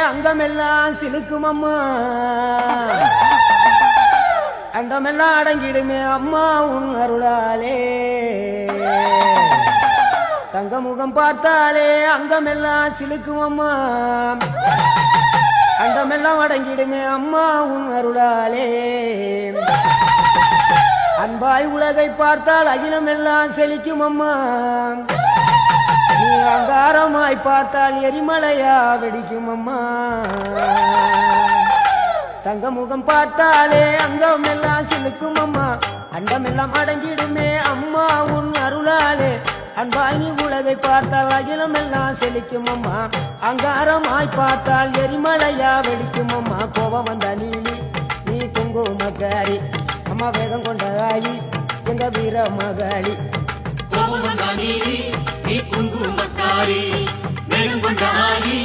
அங்கமெல்லாம் சிலுக்கும் அம்மா, அண்டமெல்லாம் அடங்கிடுமே அம்மா உன் அருளாலே. தங்க முகம் பார்த்தாலே அங்கமெல்லாம் சிலுக்கும் அம்மா, அண்டமெல்லாம் அடங்கிடுமே அம்மா உன் அருளாலே. அன்பாய் உலகை பார்த்தால் அகிலமெல்லாம் செழிக்கும் அம்மா, நீ அங்காரமாய் பார்த்தால் எரிமலையா வெடிக்கும் அம்மா. தங்க முகம் பார்த்தாலே அங்கம் எல்லாம் சிலுக்கும் அம்மா, அண்டமெல்லாம் அடங்கிடுமே அம்மா உன் அருளாலே. அன்பாய் நீ உலகை பார்த்தால் அகிலம் எல்லாம் செழிக்கும் அம்மா, அங்காரமாய் பார்த்தால் எரிமலையா வெடிக்கும் அம்மா. கோபம் வந்த நீலி நீ குங்குமக்காரி அம்மா, வேகம் கொண்ட ஆயி எங்க வீர மகாளி. கோபம் வந்த நீலி நீ குங்குமக்காரி, வேகம் கொண்ட ஆயி